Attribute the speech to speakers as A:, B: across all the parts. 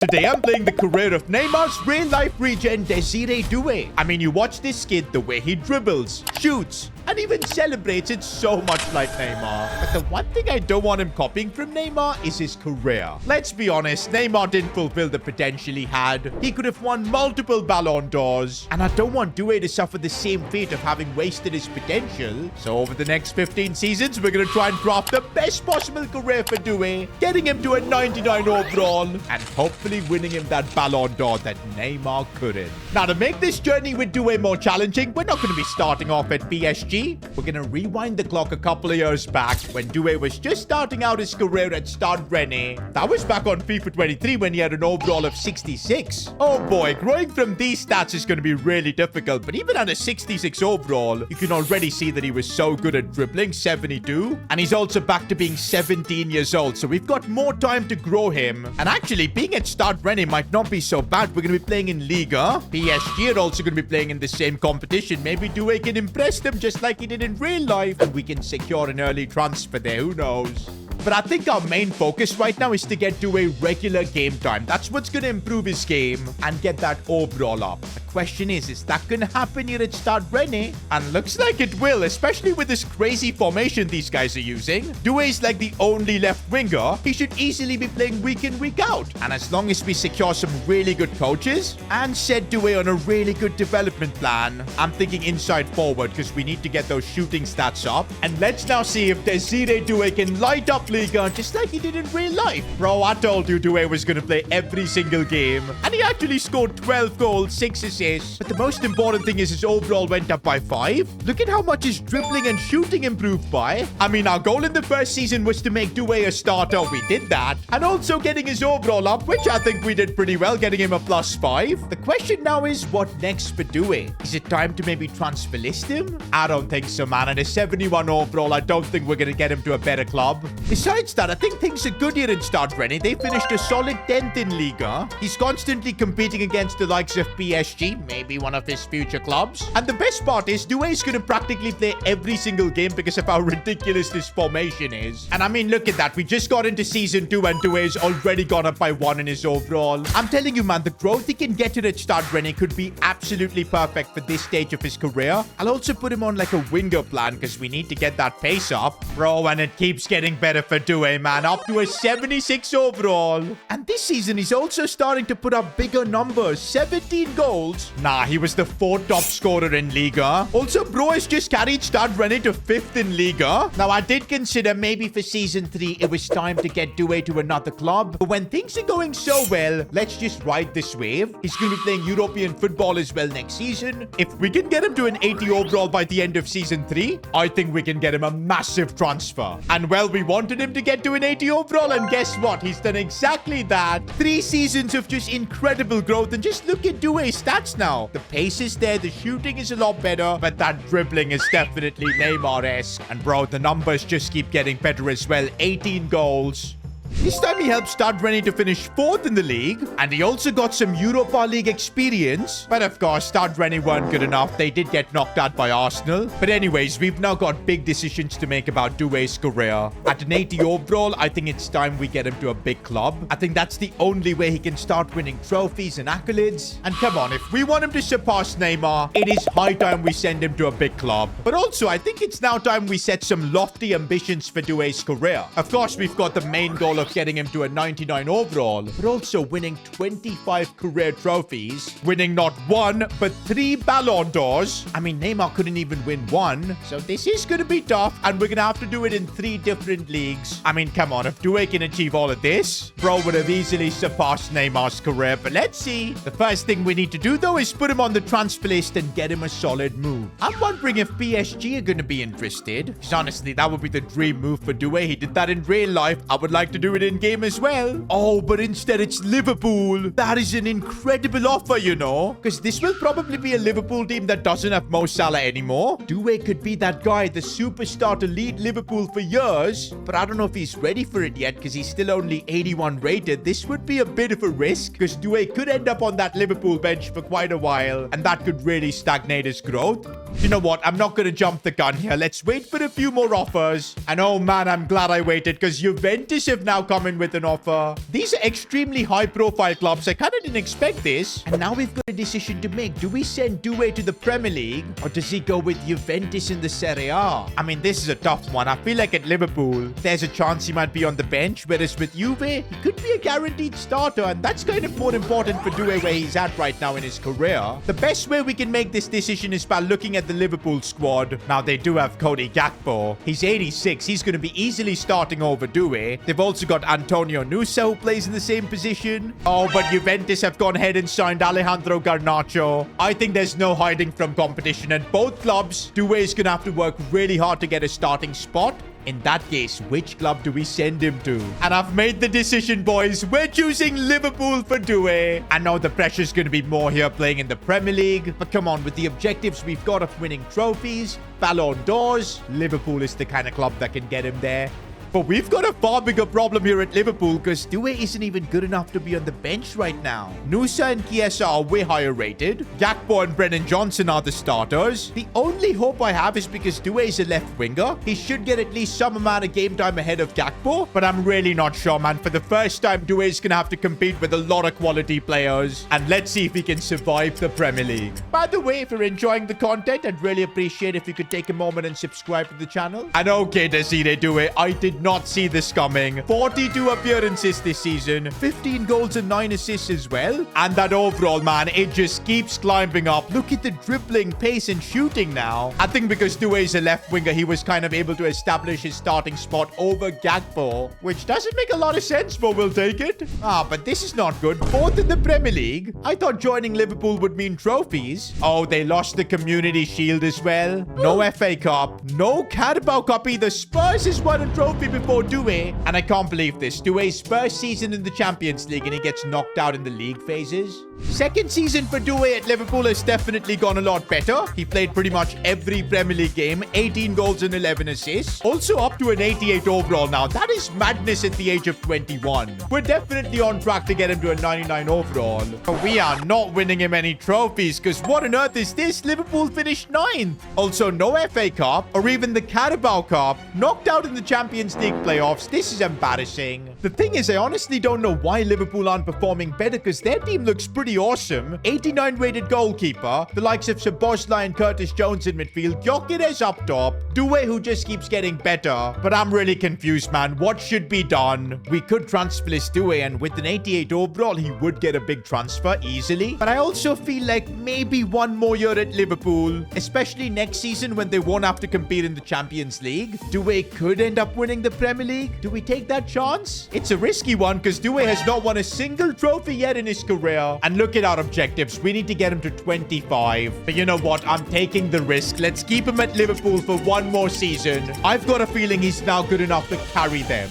A: Today I'm playing the career of Neymar's real-life regen Desire Doue. I mean, you watch this kid, the way he dribbles, shoots, and even celebrates. It's so much like Neymar. But the one thing I don't want him copying from Neymar is his career. Let's be honest, Neymar didn't fulfill the potential he had. He could have won multiple Ballon d'Ors. And I don't want Doue to suffer the same fate of having wasted his potential. So over the next 15 seasons, we're going to try and craft the best possible career for Doue, getting him to a 99 overall, and hopefully winning him that Ballon d'Or that Neymar couldn't. Now, to make this journey with Doue more challenging, we're not going to be starting off at PSG. We're going to rewind the clock a couple of years back when Doue was just starting out his career at Stade Rennais. That was back on FIFA 23 when he had an overall of 66. Oh boy, growing from these stats is going to be really difficult, but even at a 66 overall, you can already see that he was so good at dribbling, 72, and he's also back to being 17 years old, so we've got more time to grow him. And actually, being at Stade Rennais might not be so bad. We're going to be playing in Liga. PSG are also going to be playing in the same competition. Maybe Doue can impress them just like he did in real life, and we can secure an early transfer there. Who knows? But I think our main focus right now is to get Doue regular game time. That's what's going to improve his game and get that overall up. The question is that going to happen here at Stade Rennais? And looks like it will, especially with this crazy formation these guys are using. Doue is like the only left winger. He should easily be playing week in, week out. And as long as we secure some really good coaches and set Doue on a really good development plan, I'm thinking inside forward because we need to get those shooting stats up. And let's now see if Desire Doue can light up Liga just like he did in real life. Bro, I told you Doue was going to play every single game. And he actually scored 12 goals, 6 assists. But the most important thing is his overall went up by 5. Look at how much his dribbling and shooting improved by. I mean, our goal in the first season was to make Doue a starter. We did that. And also getting his overall up, which I think we did pretty well, getting him a +5. The question now is, what next for Doue? Is it time to maybe transfer list him? I don't think so, man. At a 71 overall, I don't think we're going to get him to a better club. Besides that, I think things are good here in Stade Rennais. They finished a solid 10th in Liga. He's constantly competing against the likes of PSG, maybe one of his future clubs. And the best part is, Doue is going to practically play every single game because of how ridiculous this formation is. And I mean, look at that. We just got into Season 2 and Doue's already gone up by 1 in his overall. I'm telling you, man, the growth he can get to at Stade Rennais could be absolutely perfect for this stage of his career. I'll also put him on like a winger plan because we need to get that pace up. Bro, and it keeps getting better for Doue, man, up to a 76 overall. And this season, he's also starting to put up bigger numbers. 17 goals. Nah, he was the 4th top scorer in Liga. Also, bro has just carried Stade Rennais to 5th in Liga. Now, I did consider maybe for Season 3, it was time to get Doue to another club. But when things are going so well, let's just ride this wave. He's going to be playing European football as well next season. If we can get him to an 80 overall by the end of Season 3, I think we can get him a massive transfer. And well, we wanted him to get to an 80 overall, and guess what? He's done exactly that. 3 seasons of just incredible growth, and just look at Doue's stats now. The pace is there, the shooting is a lot better, but that dribbling is definitely Neymar-esque. And bro, the numbers just keep getting better as well. 18 goals. This time he helped Stade Rennais to finish 4th in the league, and he also got some Europa League experience. But of course, Stade Rennais weren't good enough. They did get knocked out by Arsenal. But anyways, we've now got big decisions to make about Doue's career. At an 80 overall, I think it's time we get him to a big club. I think that's the only way he can start winning trophies and accolades. And come on, if we want him to surpass Neymar, it is high time we send him to a big club. But also, I think it's now time we set some lofty ambitions for Doue's career. Of course, we've got the main goal of getting him to a 99 overall, but also winning 25 career trophies, winning not 1, but 3 Ballon d'Ors. I mean, Neymar couldn't even win 1, so this is going to be tough, and we're going to have to do it in 3 different leagues. I mean, come on, if Doue can achieve all of this, bro would have easily surpassed Neymar's career, but let's see. The first thing we need to do, though, is put him on the transfer list and get him a solid move. I'm wondering if PSG are going to be interested, because honestly, that would be the dream move for Doue. He did that in real life. I would like to do it in game as well. Oh, but instead it's Liverpool. That is an incredible offer, you know, because this will probably be a Liverpool team that doesn't have Mo Salah anymore. Doue could be that guy, the superstar to lead Liverpool for years, but I don't know if he's ready for it yet because he's still only 81 rated. This would be a bit of a risk because Doue could end up on that Liverpool bench for quite a while, and that could really stagnate his growth. You know what? I'm not going to jump the gun here. Let's wait for a few more offers. And oh man, I'm glad I waited because Juventus have now now come in with an offer. These are extremely high-profile clubs. I kind of didn't expect this. And now we've got a decision to make. Do we send Doue to the Premier League, or does he go with Juventus in the Serie A? I mean, this is a tough one. I feel like at Liverpool, there's a chance he might be on the bench, whereas with Juve, he could be a guaranteed starter, and that's kind of more important for Doue where he's at right now in his career. The best way we can make this decision is by looking at the Liverpool squad. Now, they do have Cody Gakpo. He's 86. He's going to be easily starting over Doue. They've also got Antonio Nusa, who plays in the same position. Oh, but Juventus have gone ahead and signed Alejandro Garnacho. I think there's no hiding from competition at both clubs. Doue is going to have to work really hard to get a starting spot. In that case, which club do we send him to? And I've made the decision, boys. We're choosing Liverpool for Doue. I know the pressure's going to be more here playing in the Premier League. But come on, with the objectives we've got of winning trophies, Ballon d'Ors, Liverpool is the kind of club that can get him there. But we've got a far bigger problem here at Liverpool because Doue isn't even good enough to be on the bench right now. Nusa and Chiesa are way higher rated. Gakpo and Brennan Johnson are the starters. The only hope I have is because Doue is a left winger. He should get at least some amount of game time ahead of Gakpo. But I'm really not sure, man. For the first time, Doue is going to have to compete with a lot of quality players. And let's see if he can survive the Premier League. By the way, if you're enjoying the content, I'd really appreciate if you could take a moment and subscribe to the channel. And okay, Desire Doue, I did not see this coming. 42 appearances this season, 15 goals and 9 assists as well. And that overall, man, it just keeps climbing up. Look at the dribbling, pace, and shooting now. I think because Doue is a left winger, he was kind of able to establish his starting spot over Gakpo, which doesn't make a lot of sense, but we'll take it. But this is not good. Fourth in the Premier League. I thought joining Liverpool would mean trophies. Oh, they lost the Community Shield as well. No FA Cup. No Carabao Cup either. Spurs has won a trophy before Doue, and I can't believe this. Doue's first season in the Champions League, and he gets knocked out in the league phases. Second season for Doue at Liverpool has definitely gone a lot better. He played pretty much every Premier League game, 18 goals and 11 assists. Also up to an 88 overall now. That is madness at the age of 21. We're definitely on track to get him to a 99 overall. But we are not winning him any trophies, because what on earth is this? Liverpool finished 9th. Also, no FA Cup or even the Carabao Cup. Knocked out in the Champions League playoffs. This is embarrassing. The thing is, I honestly don't know why Liverpool aren't performing better, because their team looks pretty awesome. 89 rated goalkeeper, the likes of Szoboszlai and Curtis Jones in midfield, Gyökeres up top, Doue who just keeps getting better. But I'm really confused, man. What should be done? We could transfer this Doue, and with an 88 overall, he would get a big transfer easily. But I also feel like maybe one more year at Liverpool, especially next season when they won't have to compete in the Champions League. Doue could end up winning the Premier League. Do we take that chance? It's a risky one because Doue has not won a single trophy yet in his career. And look at our objectives. We need to get him to 25. But you know what? I'm taking the risk. Let's keep him at Liverpool for one more season. I've got a feeling he's now good enough to carry them.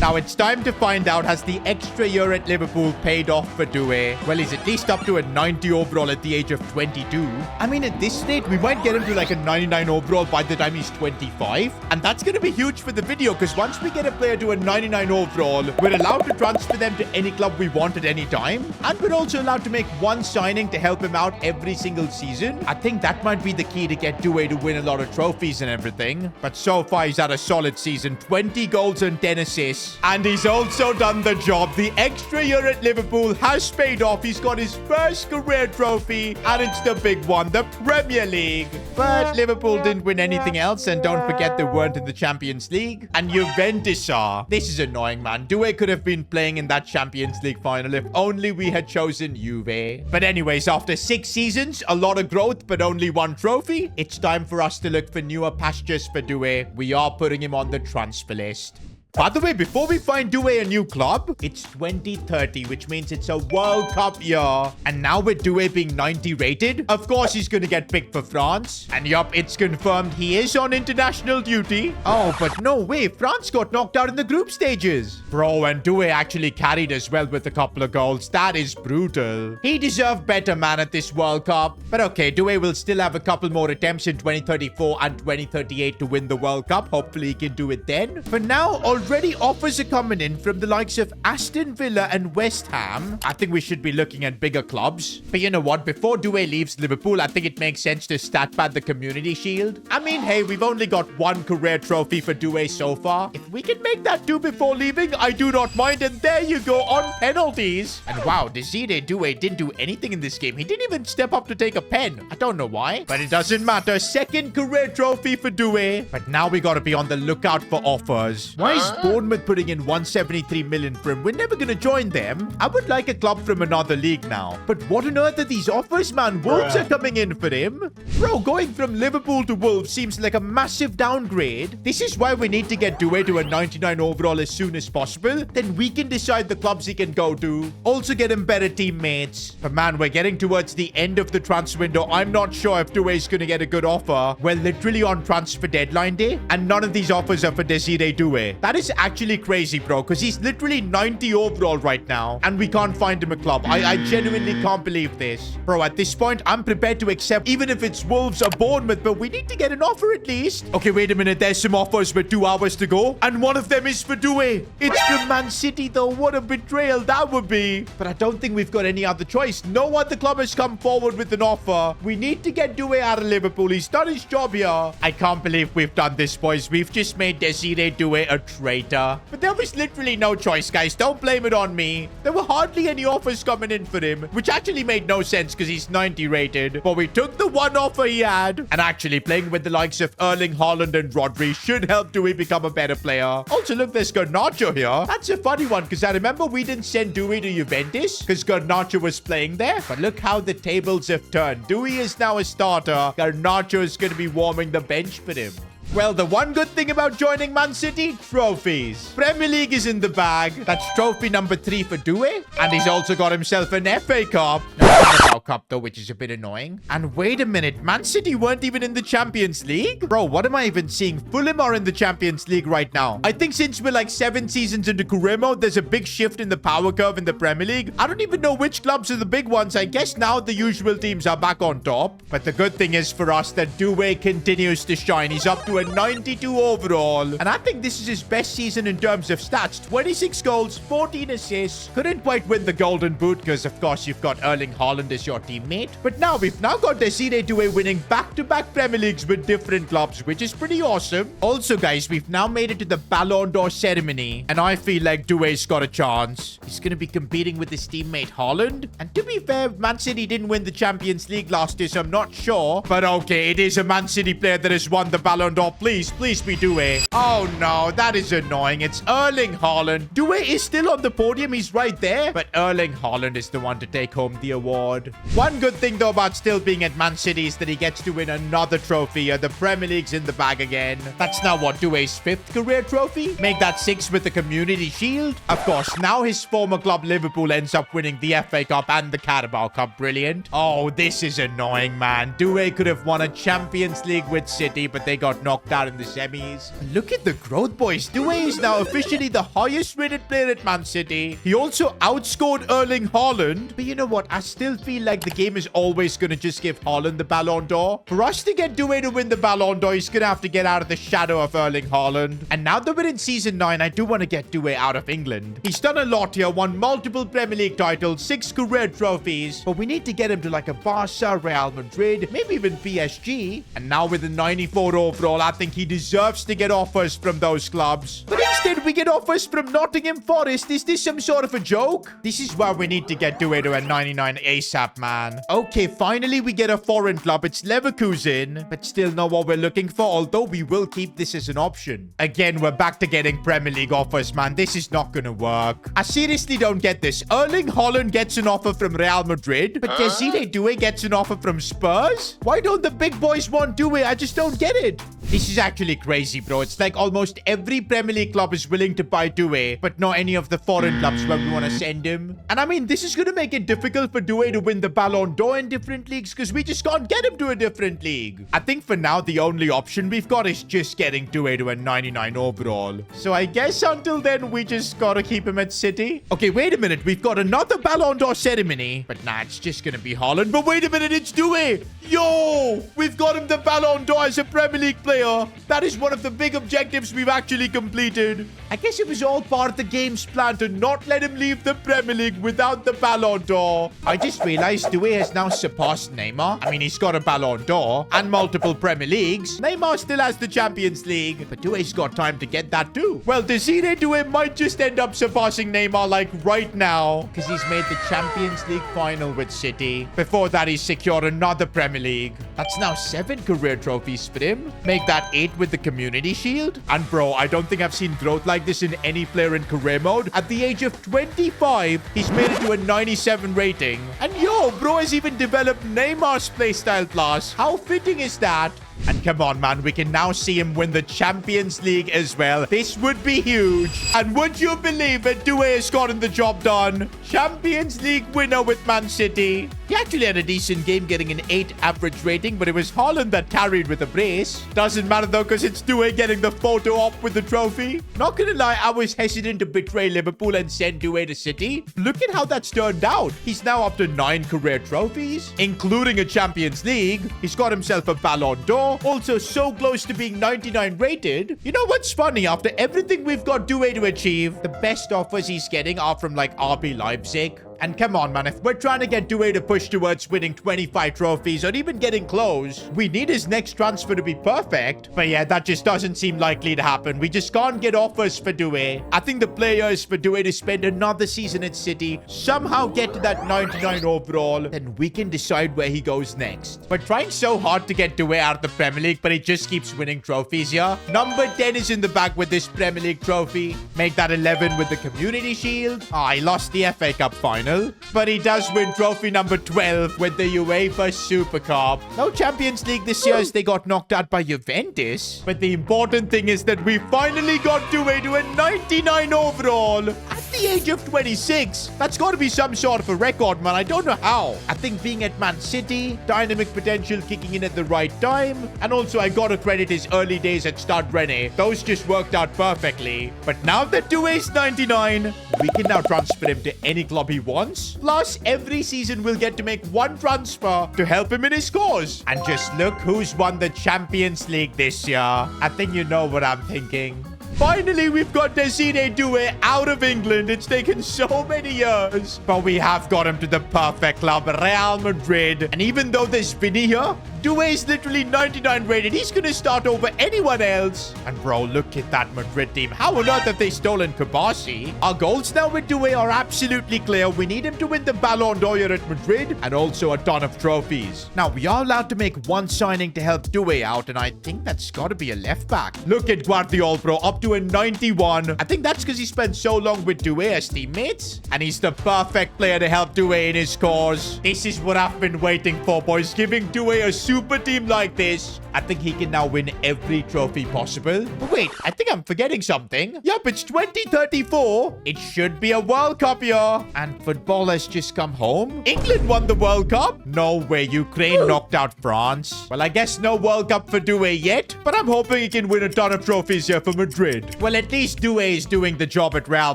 A: Now it's time to find out, has the extra year at Liverpool paid off for Doue? Well, he's at least up to a 90 overall at the age of 22. I mean, at this rate, we might get him to like a 99 overall by the time he's 25. And that's going to be huge for the video, because once we get a player to a 99 overall, we're allowed to transfer them to any club we want at any time. And we're also allowed to make one signing to help him out every single season. I think that might be the key to get Doue to win a lot of trophies and everything. But so far, he's had a solid season. 20 goals and 10 assists. And he's also done the job. The extra year at Liverpool has paid off. He's got his first career trophy, and it's the big one, the Premier League. But Liverpool didn't win anything else, and don't forget they weren't in the Champions League. And Juventus are. This is annoying, man. Doue could have been playing in that Champions League final if only we had chosen Juve. But anyways, after 6 seasons, a lot of growth, but only 1 trophy, it's time for us to look for newer pastures for Doue. We are putting him on the transfer list. By the way, before we find Doue a new club, it's 2030, which means it's a World Cup year. And now with Doue being 90 rated, of course he's going to get picked for France. And yup, it's confirmed he is on international duty. Oh, but no way, France got knocked out in the group stages. Bro, and Doue actually carried as well with a couple of goals. That is brutal. He deserved better, man, at this World Cup. But okay, Doue will still have a couple more attempts in 2034 and 2038 to win the World Cup. Hopefully he can do it then. For now, all already offers are coming in from the likes of Aston Villa and West Ham. I think we should be looking at bigger clubs. But you know what? Before Doue leaves Liverpool, I think it makes sense to stat pad the Community Shield. I mean, hey, we've only got one career trophy for Doue so far. If we can make that do before leaving, I do not mind. And there you go, on penalties. And wow, Desire Doue didn't do anything in this game. He didn't even step up to take a pen. I don't know why, but it doesn't matter. Second career trophy for Doue. But now we got to be on the lookout for offers. Why is Bournemouth putting in 173 million for him? We're never going to join them. I would like a club from another league now. But what on earth are these offers, man? Wolves are coming in for him. Bro, going from Liverpool to Wolves seems like a massive downgrade. This is why we need to get Doue to a 99 overall as soon as possible. Then we can decide the clubs he can go to. Also get him better teammates. But man, we're getting towards the end of the transfer window. I'm not sure if Doue's going to get a good offer. We're literally on transfer deadline day, and none of these offers are for Desire Doue. That is actually crazy, bro, because he's literally 90 overall right now, and we can't find him a club. I genuinely can't believe this. Bro, at this point, I'm prepared to accept even if it's Wolves or Bournemouth, but we need to get an offer at least. Okay, wait a minute. There's some offers with 2 hours to go, and one of them is for Doue. It's from Man City, though. What a betrayal that would be. But I don't think we've got any other choice. No other club has come forward with an offer. We need to get Doue out of Liverpool. He's done his job here. I can't believe we've done this, boys. We've just made Desire Doue a traitor. But there was literally no choice, guys. Don't blame it on me. There were hardly any offers coming in for him, which actually made no sense because he's 90 rated. But we took the one offer he had. And actually playing with the likes of Erling Haaland and Rodri should help Doue become a better player. Also, look, there's Garnacho here. That's a funny one because I remember we didn't send Doue to Juventus because Garnacho was playing there. But look how the tables have turned. Doue is now a starter. Garnacho is going to be warming the bench for him. Well, the one good thing about joining Man City, trophies. Premier League is in the bag. That's trophy number 3 for Doue. And he's also got himself an FA Cup. No Carabao Cup, though, which is a bit annoying. And wait a minute. Man City weren't even in the Champions League? Bro, what am I even seeing? Fulham are in the Champions League right now. I think since we're like 7 seasons into career mode, there's a big shift in the power curve in the Premier League. I don't even know which clubs are the big ones. I guess now the usual teams are back on top. But the good thing is for us that Doue continues to shine. He's up to a 92 overall. And I think this is his best season in terms of stats. 26 goals, 14 assists. Couldn't quite win the Golden Boot because, of course, you've got Erling Haaland as your teammate. But now we've got Desire Doue winning back-to-back Premier Leagues with different clubs, which is pretty awesome. Also, guys, we've now made it to the Ballon d'Or ceremony. And I feel like Doue's got a chance. He's going to be competing with his teammate Haaland. And to be fair, Man City didn't win the Champions League last year, so I'm not sure. But okay, it is a Man City player that has won the Ballon d'Or. Please be Doue. Oh no, that is annoying. It's Erling Haaland. Doue is still on the podium. He's right there. But Erling Haaland is the one to take home the award. One good thing though about still being at Man City is that he gets to win another trophy. The Premier League's in the bag again. That's now what, Doue's 5th career trophy? Make that 6 with the Community Shield. Of course, now his former club Liverpool ends up winning the FA Cup and the Carabao Cup. Brilliant. Oh, this is annoying, man. Doue could have won a Champions League with City, but they got knocked out in the semis. Look at the growth, boys. Doue is now officially the highest rated player at Man City. He also outscored Erling Haaland. But you know what? I still feel like the game is always going to just give Haaland the Ballon d'Or. For us to get Doue to win the Ballon d'Or, he's going to have to get out of the shadow of Erling Haaland. And now that we're in Season 9, I do want to get Doue out of England. He's done a lot here, won multiple Premier League titles, 6 career trophies. But we need to get him to like a Barca, Real Madrid, maybe even PSG. And now with a 94 overall, I think he deserves to get offers from those clubs. But instead, we get offers from Nottingham Forest. Is this some sort of a joke? This is where we need to get Doue to a 99 ASAP, man. Okay, finally we get a foreign club. It's Leverkusen, but still not what we're looking for, although we will keep this as an option. Again, we're back to getting Premier League offers, man. This is not gonna work. I seriously don't get this. Erling Haaland gets an offer from Real Madrid, but Desire Doue gets an offer from Spurs? Why don't the big boys want Doue? I just don't get it. This is actually crazy, bro. It's like almost every Premier League club is willing to buy Doue, but not any of the foreign clubs where we want to send him. And I mean, this is going to make it difficult for Doue to win win the Ballon d'Or in different leagues because we just can't get him to a different league. I think for now, the only option we've got is just getting Doue to a 99 overall. So I guess until then, we just gotta keep him at City. Okay, wait a minute. We've got another Ballon d'Or ceremony. But nah, it's just gonna be Haaland. But wait a minute, it's Doue. Yo, we've got him the Ballon d'Or as a Premier League player. That is one of the big objectives we've actually completed. I guess it was all part of the game's plan to not let him leave the Premier League without the Ballon d'Or. I just realized Doue has now surpassed Neymar. I mean, he's got a Ballon d'Or and multiple Premier Leagues. Neymar still has the Champions League, but Doue's got time to get that too. Well, Desire Doue might just end up surpassing Neymar like right now because he's made the Champions League final with City. Before that, he's secured another Premier League. That's now 7 career trophies for him. Make that 8 with the Community Shield. And bro, I don't think I've seen growth like this in any player in career mode. At the age of 25, he's made it to a 97 rating. And yo, bro has even developed Neymar's playstyle plus. How fitting is that? And come on, man, we can now see him win the Champions League as well. This would be huge. And would you believe it? Doue has gotten the job done. Champions League winner with Man City. He actually had a decent game, getting an 8 average rating, but it was Haaland that carried with a brace. Doesn't matter though, because it's Doue getting the photo op with the trophy. Not gonna lie, I was hesitant to betray Liverpool and send Doue to City. Look at how that's turned out. He's now up to 9 career trophies, including a Champions League. He's got himself a Ballon d'Or. Also so close to being 99 rated. You know what's funny? After everything we've got Doue to achieve, the best offers he's getting are from like RB Leipzig. And come on, man, if we're trying to get Doue to push towards winning 25 trophies or even getting close, we need his next transfer to be perfect. But yeah, that just doesn't seem likely to happen. We just can't get offers for Doue. I think the player is for Doue to spend another season at City, somehow get to that 99 overall, then we can decide where he goes next. We're trying so hard to get Doue out of the Premier League, but he just keeps winning trophies here. Number 10 is in the bag with this Premier League trophy. Make that 11 with the Community Shield. He lost the FA Cup final. But he does win trophy number 12 with the UEFA Super Cup. No Champions League this year as they got knocked out by Juventus. But the important thing is that we finally got Doue to a 99 overall at the age of 26. That's got to be some sort of a record, man. I don't know how. I think being at Man City, dynamic potential kicking in at the right time, and also I got to credit his early days at Stade Rennais. Those just worked out perfectly. But now that Doue's 99, we can now transfer him to any club he wants. Plus, every season we'll get to make one transfer to help him in his cause. And just look who's won the Champions League this year. I think you know what I'm thinking. Finally, we've got Desire Doue out of England. It's taken so many years. But we have got him to the perfect club, Real Madrid. And even though there's Vinny here, Doue is literally 99 rated. He's going to start over anyone else. And bro, look at that Madrid team. How on earth have they stolen Kabasi? Our goals now with Doue are absolutely clear. We need him to win the Ballon d'Or here at Madrid and also a ton of trophies. Now, we are allowed to make one signing to help Doue out, and I think that's got to be a left back. Look at Guardiola, bro, up to a 91. I think that's because he spent so long with Doue as teammates, and he's the perfect player to help Doue in his cause. This is what I've been waiting for, boys. Giving Doue a super team like this. I think he can now win every trophy possible. But wait, I think I'm forgetting something. Yep, it's 2034. It should be a World Cup year. And football has just come home. England won the World Cup. No way, Ukraine knocked out France. Well, I guess no World Cup for Doue yet, but I'm hoping he can win a ton of trophies here for Madrid. Well, at least Doue is doing the job at Real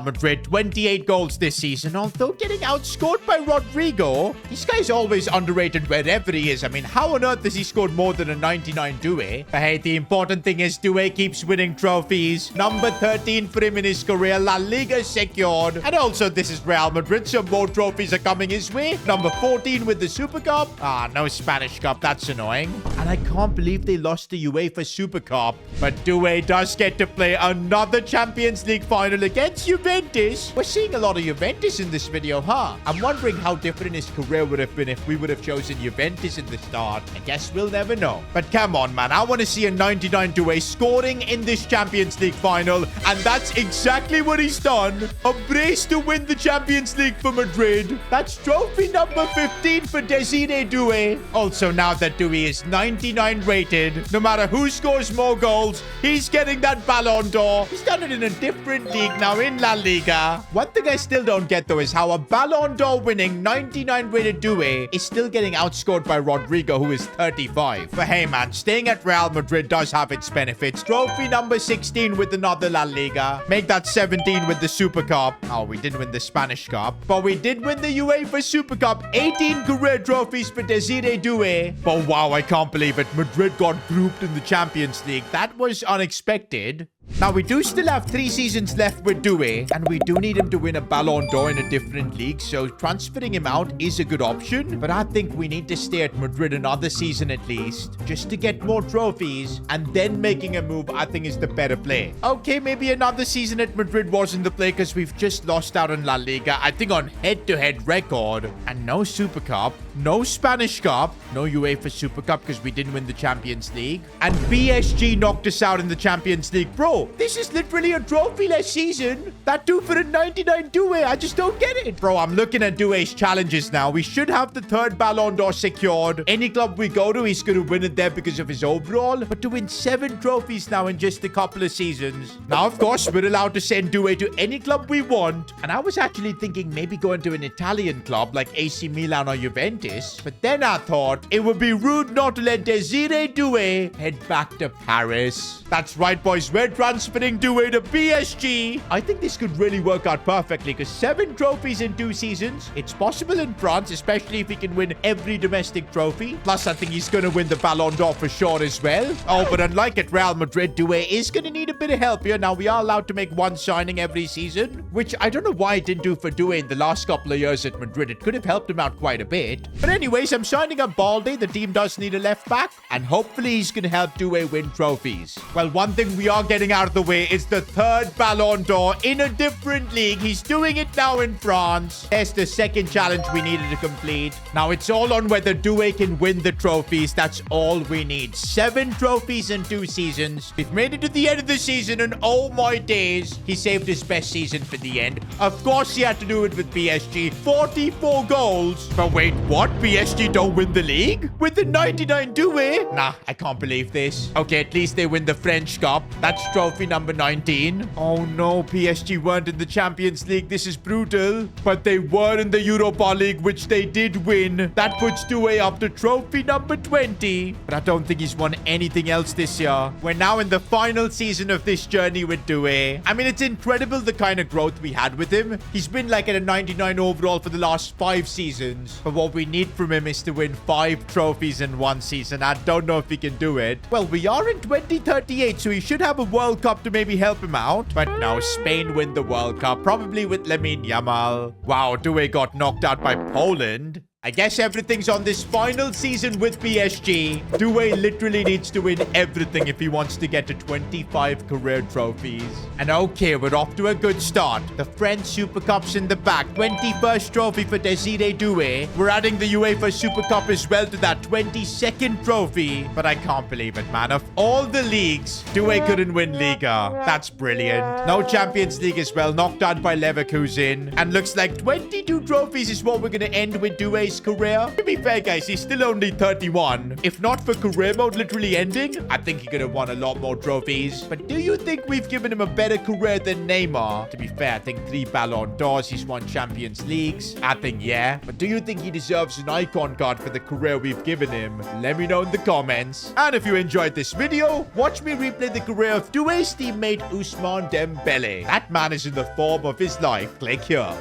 A: Madrid. 28 goals this season, although getting outscored by Rodrigo. This guy's always underrated wherever he is. I mean, how on earth has he scored more than a 99 Doue? But hey, the important thing is Doue keeps winning trophies. Number 13 for him in his career. La Liga secured. And also, this is Real Madrid, so more trophies are coming his way. Number 14 with the Super Cup. No Spanish Cup. That's annoying. And I can't believe they lost the UEFA Super Cup. But Doue does get to play another Champions League final against Juventus. We're seeing a lot of Juventus in this video, huh? I'm wondering how different his career would have been if we would have chosen Juventus in the start. I guess we'll never know. But come Come on, man. I want to see a 99 Doue scoring in this Champions League final. And that's exactly what he's done. A brace to win the Champions League for Madrid. That's trophy number 15 for Desire Doue. Also, now that Doue is 99 rated, no matter who scores more goals, he's getting that Ballon d'Or. He's done it in a different league now in La Liga. One thing I still don't get, though, is how a Ballon d'Or winning 99 rated Doue is still getting outscored by Rodrigo, who is 35. But hey, man, staying at Real Madrid does have its benefits. Trophy number 16 with another La Liga. Make that 17 with the Super Cup. Oh, we didn't win the Spanish Cup, but we did win the UEFA Super Cup. 18 career trophies for Desire Doue. But wow, I can't believe it. Madrid got grouped in the Champions League. That was unexpected. Now, we do still have 3 seasons left with Doue, and we do need him to win a Ballon d'Or in a different league, so transferring him out is a good option. But I think we need to stay at Madrid another season at least, just to get more trophies, and then making a move, I think, is the better play. Okay, maybe another season at Madrid wasn't the play because we've just lost out on La Liga, I think on head-to-head record, and no Super Cup, no Spanish Cup, no UEFA Super Cup because we didn't win the Champions League, and PSG knocked us out in the Champions League. Bro, this is literally a trophy-less season. That too for a 99 Doue. I just don't get it. Bro, I'm looking at Doue's challenges now. We should have the 3rd Ballon d'Or secured. Any club we go to, he's going to win it there because of his overall. But to win 7 trophies now in just a couple of seasons. Now, of course, we're allowed to send Doue to any club we want. And I was actually thinking maybe going to an Italian club like AC Milan or Juventus. But then I thought it would be rude not to let Desire Doue head back to Paris. That's right, boys. We're transferring Doue to PSG. I think this could really work out perfectly because 7 trophies in 2 seasons. It's possible in France, especially if he can win every domestic trophy. Plus, I think he's going to win the Ballon d'Or for sure as well. Oh, but unlike at Real Madrid, Doue is going to need a bit of help here. Now, we are allowed to make 1 signing every season, which I don't know why it didn't do for Doue in the last couple of years at Madrid. It could have helped him out quite a bit. But anyways, I'm signing up Balde. The team does need a left back, and hopefully he's going to help Doue win trophies. Well, one thing we are getting out of the way is the 3rd Ballon d'Or in a different league. He's doing it now in France. There's the 2nd challenge we needed to complete. Now, it's all on whether Doue can win the trophies. That's all we need. 7 trophies in 2 seasons. We've made it to the end of the season, and oh my days, he saved his best season for the end. Of course, he had to do it with PSG. 44 goals. But wait, what? PSG don't win the league? With the 99 Doue? Nah, I can't believe this. Okay, at least they win the French Cup. That's trophy number 19. Oh no, PSG weren't in the Champions League. This is brutal. But they were in the Europa League, which they did win. That puts Doue up to trophy number 20. But I don't think he's won anything else this year. We're now in the final season of this journey with Doue. I mean, it's incredible the kind of growth we had with him. He's been like at a 99 overall for the last 5 seasons. But what we need from him is to win 5 trophies in 1 season. I don't know if he can do it. Well, we are in 2038, so he should have a World Cup to maybe help him out. But no, Spain win the World Cup, probably with Lamine Yamal. Wow, Doue got knocked out by Poland. I guess everything's on this final season with PSG. Doue literally needs to win everything if he wants to get to 25 career trophies. And okay, we're off to a good start. The French Super Cup's in the back. 21st trophy for Desire Doue. We're adding the UEFA Super Cup as well to that 22nd trophy. But I can't believe it, man. Of all the leagues, Doue couldn't win Liga. That's brilliant. No Champions League as well. Knocked out by Leverkusen. And looks like 22 trophies is what we're going to end with Doue's career. To be fair, guys, he's still only 31. If not for career mode literally ending, I think he could have won a lot more trophies. But do you think we've given him a better career than Neymar? To be fair, I think 3 Ballon d'Ors, he's won Champions Leagues. I think, yeah. But do you think he deserves an icon card for the career we've given him? Let me know in the comments. And if you enjoyed this video, watch me replay the career of Doue's teammate Ousmane Dembele. That man is in the form of his life. Click here.